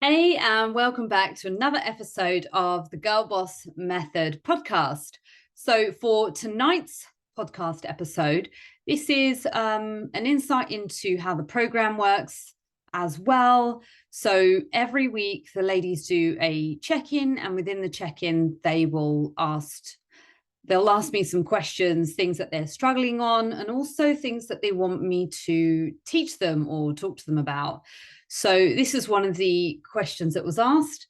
Hey, and welcome back to another episode of the Girl Boss Method podcast. So, for tonight's podcast episode, this is an insight into how the program works as well. So, every week, the ladies do a check in, and within the check in, they'll ask me some questions, things that they're struggling on, and also things that they want me to teach them or talk to them about. So this is one of the questions that was asked,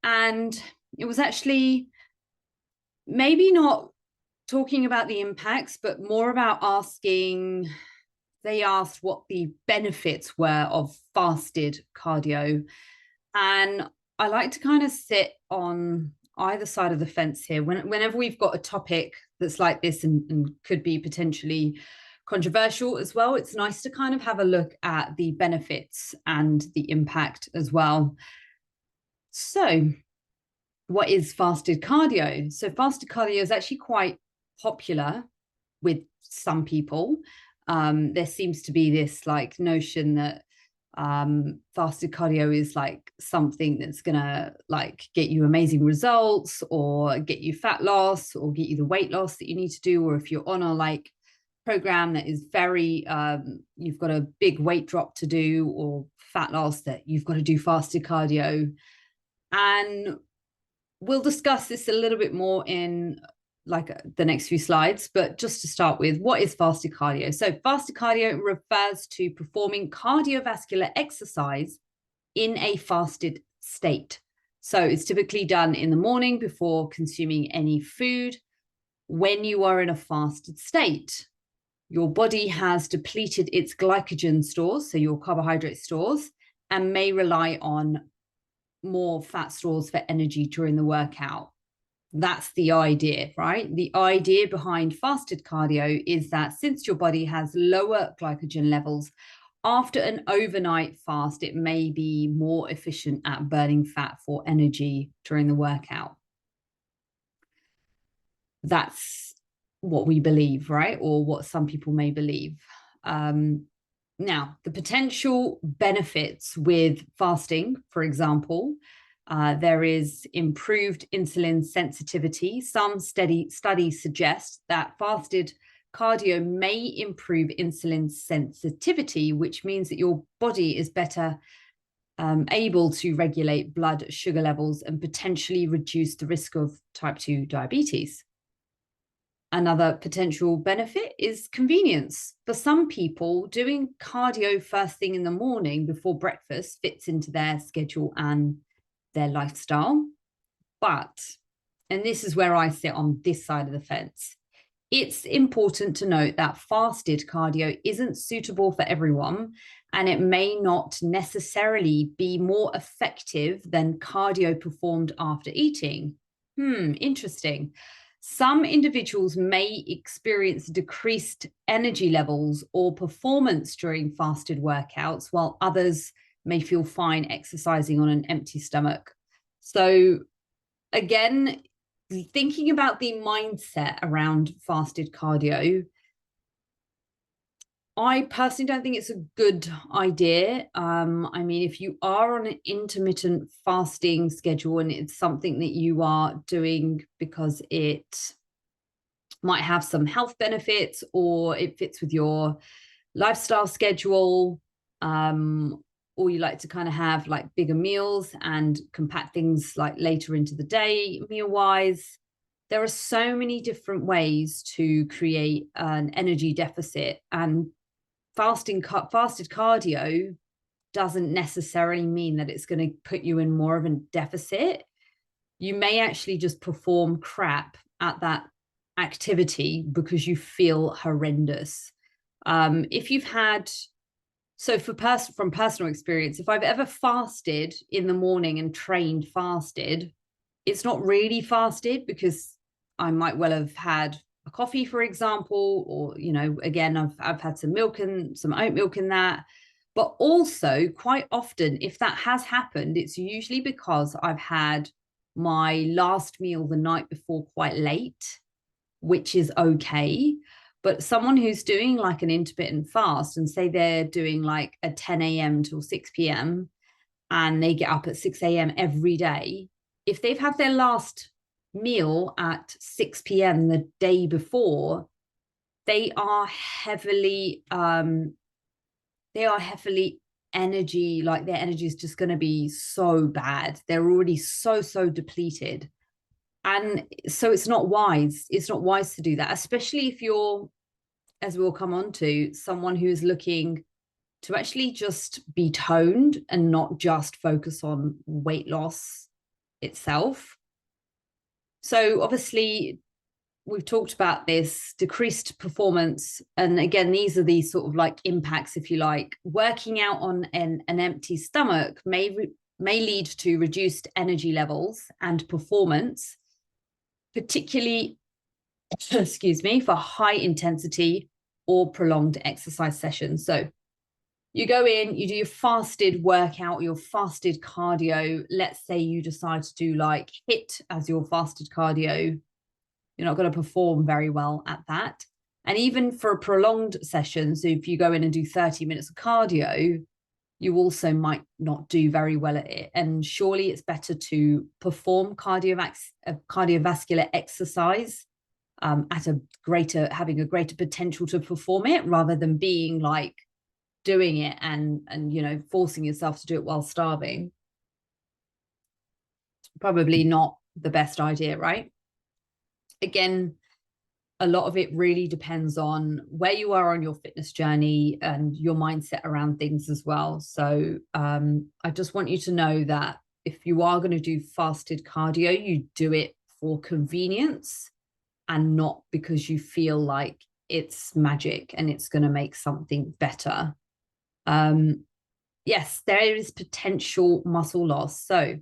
and it was actually maybe not talking about the impacts, but more about they asked what the benefits were of fasted cardio. And I like to kind of sit on either side of the fence here. Whenever we've got a topic that's like this and could be potentially controversial as well, it's nice to kind of have a look at the benefits and the impact as well. So, what is fasted cardio? So, fasted cardio is actually quite popular with some people. There seems to be this like notion that fasted cardio is like something that's gonna like get you amazing results or get you fat loss or get you the weight loss that you need to do, or if you're on a like program that is very you've got a big weight drop to do or fat loss, that you've got to do fasted cardio. And we'll discuss this a little bit more in like the next few slides, but just to start with, what is fasted cardio? So fasted cardio refers to performing cardiovascular exercise in a fasted state. So it's typically done in the morning before consuming any food. When you are in a fasted state, your body has depleted its glycogen stores, so your carbohydrate stores, and may rely on more fat stores for energy during the workout. That's the idea, right? The idea behind fasted cardio is that since your body has lower glycogen levels, after an overnight fast, it may be more efficient at burning fat for energy during the workout. That's what we believe, right? Or what some people may believe. Now, the potential benefits with fasting, for example, there is improved insulin sensitivity. Some studies suggest that fasted cardio may improve insulin sensitivity, which means that your body is better able to regulate blood sugar levels and potentially reduce the risk of type 2 diabetes. Another potential benefit is convenience. For some people, doing cardio first thing in the morning before breakfast fits into their schedule and their lifestyle. But, and this is where I sit on this side of the fence, it's important to note that fasted cardio isn't suitable for everyone, and it may not necessarily be more effective than cardio performed after eating. Interesting. Some individuals may experience decreased energy levels or performance during fasted workouts, while others may feel fine exercising on an empty stomach. So, again, thinking about the mindset around fasted cardio, I personally don't think it's a good idea. I mean, if you are on an intermittent fasting schedule and it's something that you are doing because it might have some health benefits or it fits with your lifestyle schedule, or you like to kind of have like bigger meals and compact things like later into the day meal wise, there are so many different ways to create an energy deficit, and fasted cardio doesn't necessarily mean that it's going to put you in more of a deficit. You may actually just perform crap at that activity because you feel horrendous. If you've had, so from personal experience, if I've ever fasted in the morning and trained fasted, it's not really fasted because I might well have had a coffee, for example, or, you know, again, I've had some milk and some oat milk in that. But also quite often, if that has happened, it's usually because I've had my last meal the night before quite late, which is okay. But someone who's doing like an intermittent fast and say they're doing like a 10 a.m. till 6 p.m., and they get up at 6 a.m. every day, if they've had their last meal at 6 p.m. the day before, they are heavily energy, like their energy is just going to be so bad. They're already so depleted. And so it's not wise. It's not wise to do that, especially if you're, as we'll come on to, someone who is looking to actually just be toned and not just focus on weight loss itself. So obviously we've talked about this decreased performance. And again, these are these sort of like impacts, if you like. Working out on an empty stomach may lead to reduced energy levels and performance, particularly, excuse me, for high intensity or prolonged exercise sessions. So you go in, you do your fasted workout, your fasted cardio. Let's say you decide to do like HIIT as your fasted cardio. You're not going to perform very well at that. And even for a prolonged session, so if you go in and do 30 minutes of cardio, you also might not do very well at it. And surely it's better to perform cardiovascular exercise at having a greater potential to perform it, rather than being like doing it and forcing yourself to do it while starving. It's probably not the best idea, right? Again, a lot of it really depends on where you are on your fitness journey and your mindset around things as well. So I just want you to know that if you are going to do fasted cardio, you do it for convenience and not because you feel like it's magic and it's going to make something better. Yes, there is potential muscle loss. So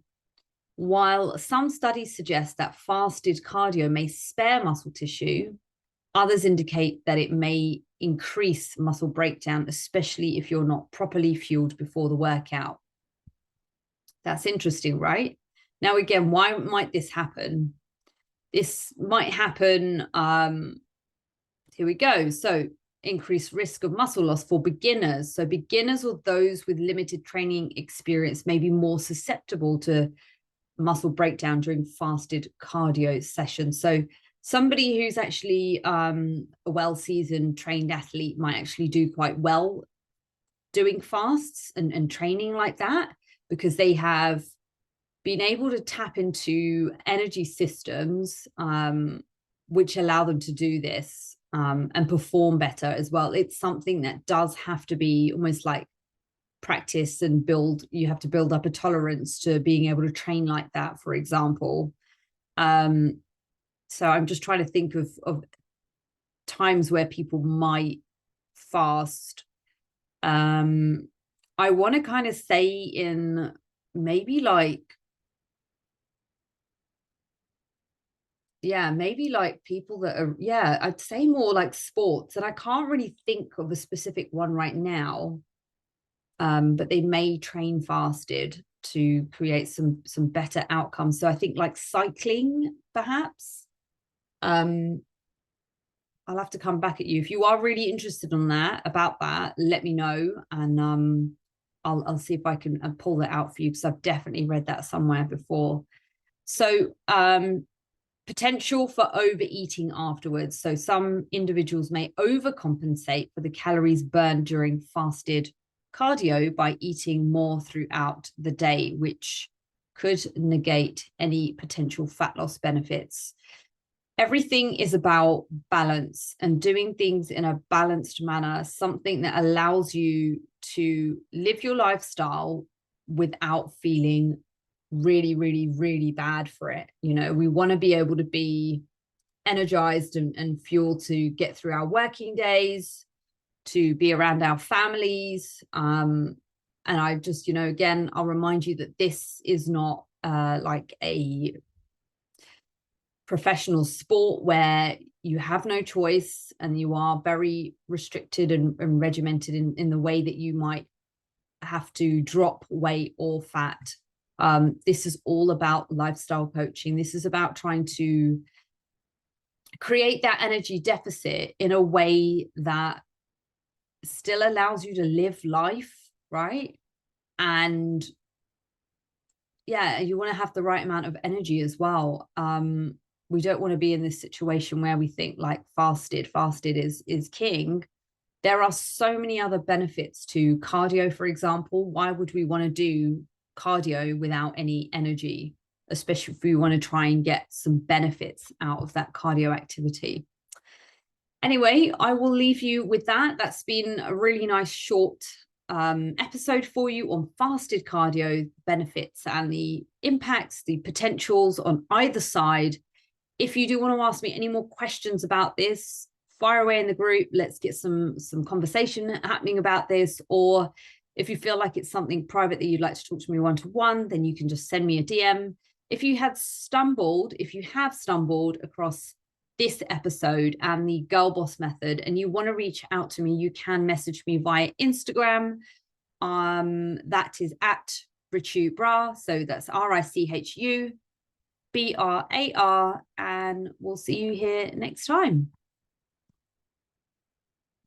while some studies suggest that fasted cardio may spare muscle tissue, others indicate that it may increase muscle breakdown, especially if you're not properly fueled before the workout. That's interesting, right? Now, again, why might this happen? This might happen, here we go. So increased risk of muscle loss for beginners. So beginners or those with limited training experience may be more susceptible to muscle breakdown during fasted cardio sessions. So somebody who's actually a well-seasoned trained athlete might actually do quite well doing fasts and training like that, because they have been able to tap into energy systems which allow them to do this and perform better as well. It's something that does have to be almost like practice and you have to build up a tolerance to being able to train like that, for example. So I'm just trying to think of times where people might fast. I want to kind of say in maybe like, maybe like people that are, I'd say more like sports, and I can't really think of a specific one right now. But they may train fasted to create some better outcomes. So I think like cycling, perhaps. I'll have to come back at you if you are really interested about that. Let me know, and I'll see if I can pull that out for you, because I've definitely read that somewhere before. So potential for overeating afterwards. So some individuals may overcompensate for the calories burned during fasted cardio by eating more throughout the day, which could negate any potential fat loss benefits. Everything is about balance and doing things in a balanced manner, something that allows you to live your lifestyle without feeling really bad for it. We want to be able to be energized and fueled to get through our working days, to be around our families. And I just, again, I'll remind you that this is not like a professional sport where you have no choice and you are very restricted and regimented in the way that you might have to drop weight or fat. This is all about lifestyle coaching. This is about trying to create that energy deficit in a way that still allows you to live life, right? And yeah, you want to have the right amount of energy as well. We don't want to be in this situation where we think like fasted is king. There are so many other benefits to cardio, for example. Why would we want to do cardio without any energy, especially if we want to try and get some benefits out of that cardio activity? Anyway, I will leave you with that. That's been a really nice short episode for you on fasted cardio benefits and the impacts, the potentials on either side. If you do want to ask me any more questions about this, fire away in the group. Let's get some conversation happening about this. Or if you feel like it's something private that you'd like to talk to me one-to-one, then you can just send me a DM. If you have stumbled across this episode and the Girl Boss method and you want to reach out to me, you can message me via Instagram. That is at Richu Bra. So that's RICHU BRAR, and we'll see you here next time.